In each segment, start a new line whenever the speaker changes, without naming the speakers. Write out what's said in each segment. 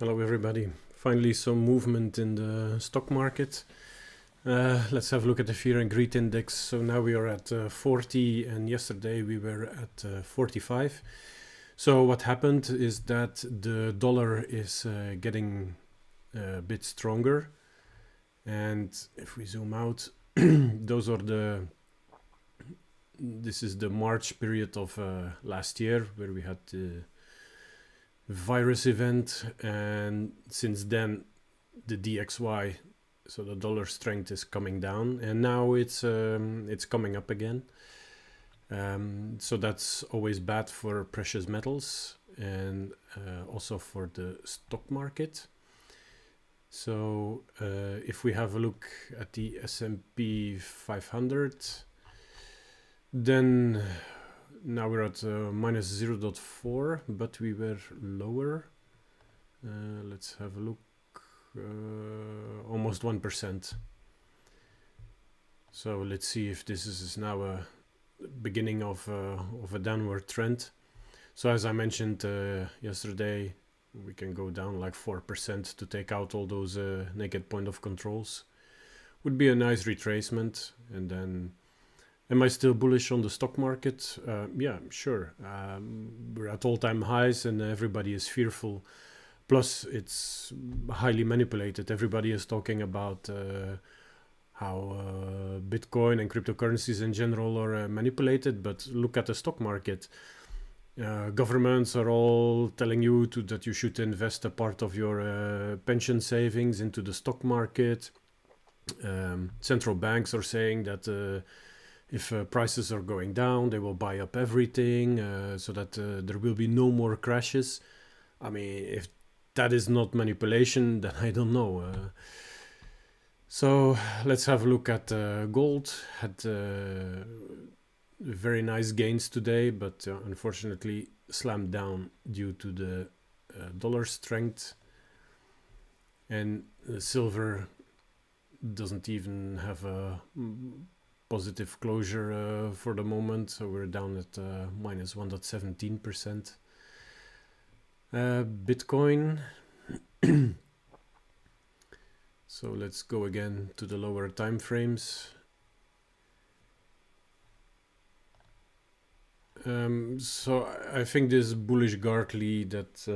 Hello everybody. Finally some movement in the stock market. Let's have a look at the fear and greed index. So now we are at 40 and yesterday we were at 45. So what happened is that the dollar is getting a bit stronger. And if we zoom out, this is the March period of last year where we had the virus event, and since then the DXY, so the dollar strength, is coming down, and now it's coming up again. So that's always bad for precious metals and also for the stock market. So if we have a look at the S&P 500, then now we're at minus 0.4, but we were lower. Let's have a look. Almost 1%. So let's see if this is now a beginning of a downward trend. So as I mentioned yesterday, we can go down like 4% to take out all those naked point of controls. Would be a nice retracement, and then am I still bullish on the stock market? Yeah, sure. We're at all-time highs and everybody is fearful. Plus, it's highly manipulated. Everybody is talking about how Bitcoin and cryptocurrencies in general are manipulated. But look at the stock market. Governments are all telling you that you should invest a part of your pension savings into the stock market. Central banks are saying that if prices are going down, they will buy up everything so that there will be no more crashes. I mean, if that is not manipulation, then I don't know. So let's have a look at gold. Had very nice gains today, but unfortunately slammed down due to the dollar strength. And silver doesn't even have a positive closure for the moment, so we're down at minus 1.17%. Bitcoin. So let's go again to the lower time frames. So I think this bullish Gartley that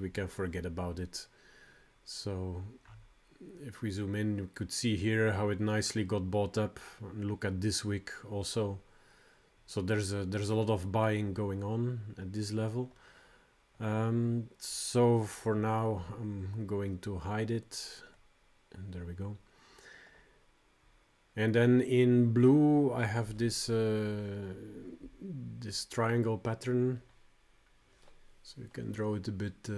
we can forget about it. So if we zoom in, you could see here how it nicely got bought up. And look at this week also. So there's a lot of buying going on at this level. So for now, I'm going to hide it. And there we go. And then in blue, I have this this triangle pattern. So you can draw it a bit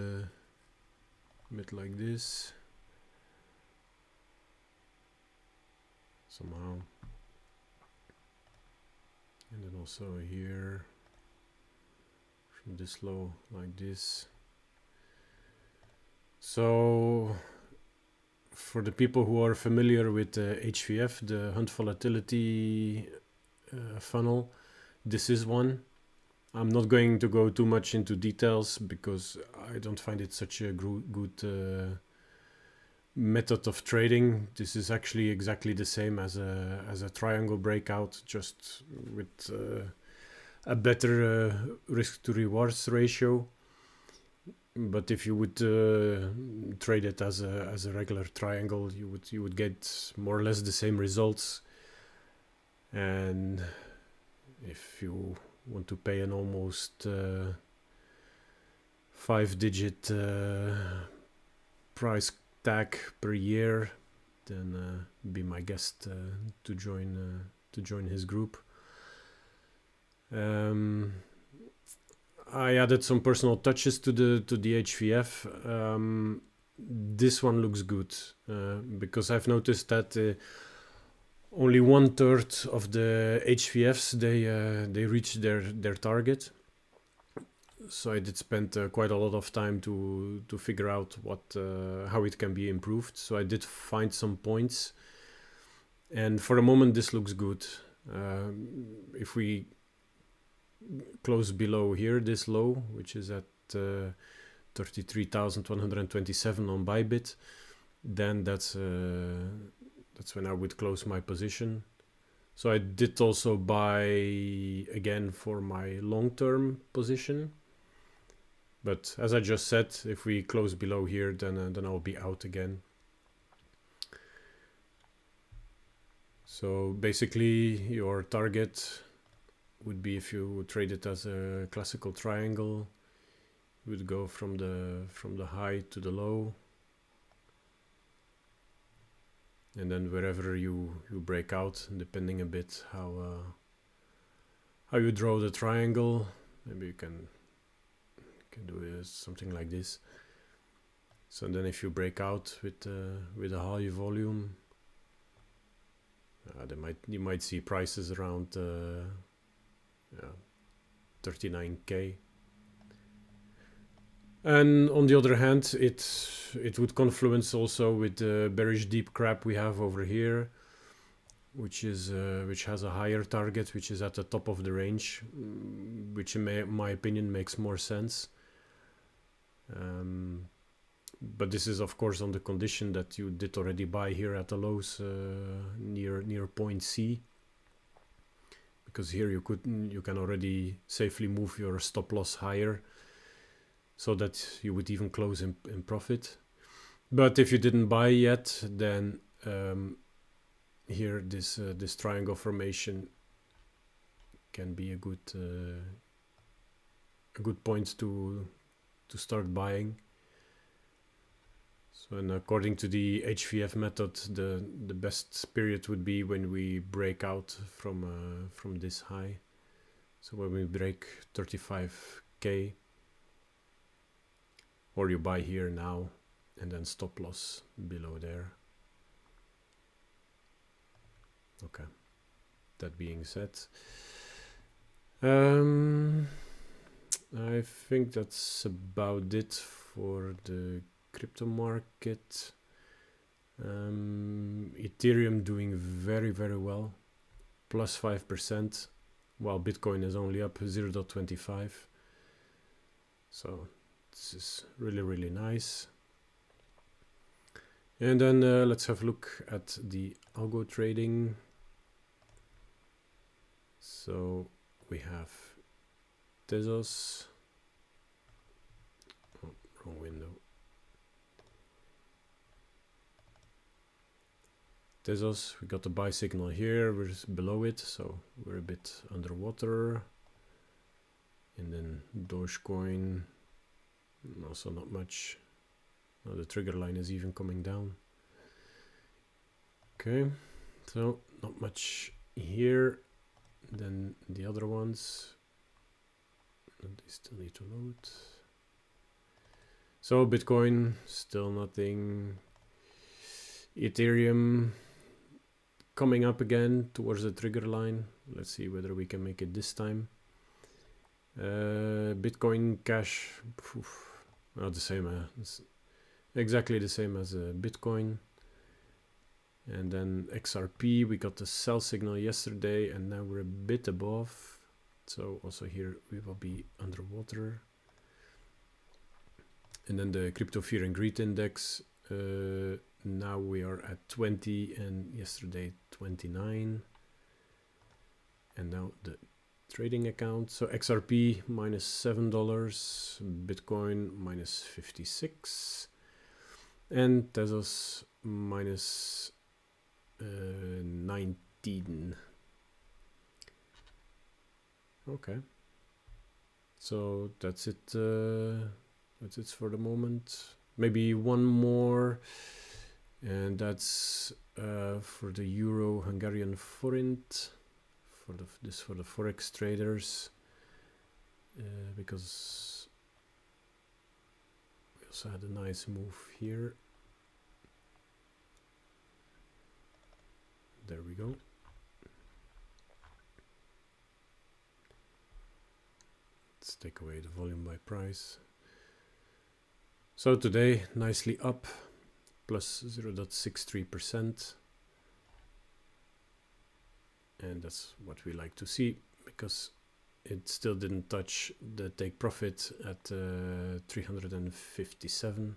like this. Somehow. And then also here, from this low like this. So for the people who are familiar with HVF, the Hunt Volatility funnel, this is one. I'm not going to go too much into details because I don't find it such a good method of trading. This is actually exactly the same as a triangle breakout, just with a better risk to rewards ratio. But if you would trade it as a regular triangle, you would get more or less the same results. And if you want to pay an almost 5-digit price tag per year, then be my guest to join his group. I added some personal touches to the HVF. This one looks good because I've noticed that only 1/3 of the HVFs they reach their target. So I did spend quite a lot of time to figure out how it can be improved. So I did find some points, and for the moment this looks good. If we close below here, this low, which is at 33,127 on Bybit, then that's when I would close my position. So I did also buy again for my long-term position. But as I just said, if we close below here, then I'll be out again. So basically your target would be, if you trade it as a classical triangle, you would go from the high to the low. And then wherever you break out, depending a bit how you draw the triangle, maybe you can do something like this. So then if you break out with a high volume, you might see prices around 39k. And on the other hand, it would confluence also with the bearish deep crap we have over here, which has a higher target, which is at the top of the range, which in my opinion makes more sense. But this is of course on the condition that you did already buy here at the lows near point C, because here you can already safely move your stop loss higher, so that you would even close in profit. But if you didn't buy yet, then here this triangle formation can be a good point to start buying. So, and according to the HVF method, the best period would be when we break out from this high. So when we break 35k, or you buy here now and then stop loss below there. Okay, that being said, I think that's about it for the crypto market. Ethereum doing very, very well, plus 5%, while Bitcoin is only up 0.25. So this is really, really nice. And then let's have a look at the algo trading. So we have Tezos. Oh, wrong window. Tezos, we got the buy signal here, we're below it, so we're a bit underwater. And then Dogecoin, also not much. Now the trigger line is even coming down. Okay, so not much here. Then the other ones, they still need to load. So Bitcoin, still nothing. Ethereum coming up again towards the trigger line. Let's see whether we can make it this time. Bitcoin Cash, not the same, it's exactly the same as Bitcoin. And then XRP, we got the sell signal yesterday and now we're a bit above. So also here we will be underwater. And then the Crypto Fear and Greed Index, now we are at 20 and yesterday 29. And now the trading account. So XRP minus $7, Bitcoin minus 56, and Tezos minus 19. Okay, so that's it. That's it for the moment. Maybe one more, and that's for the Euro Hungarian forint. For the forex traders, because we also had a nice move here. There we go. Let's take away the volume by price. So today nicely up, plus 0.63%. And that's what we like to see, because it still didn't touch the take profit at 357.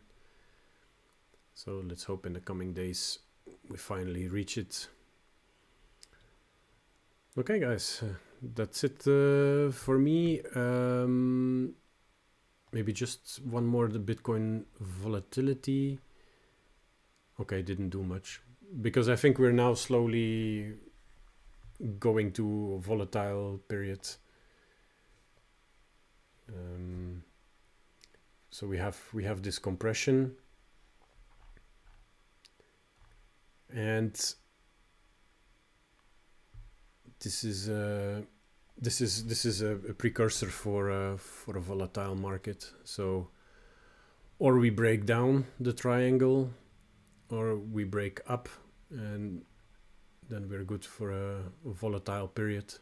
So let's hope in the coming days we finally reach it. Okay, guys, that's it for me. Maybe just one more, the Bitcoin volatility. Okay, didn't do much because I think we're now slowly going to a volatile period. So we have this compression, and this is a precursor for a volatile market. So, or we break down the triangle, or we break up, and then we're good for a volatile period.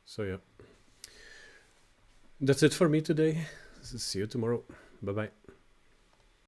So yeah, that's it for me today. See you tomorrow. Bye bye.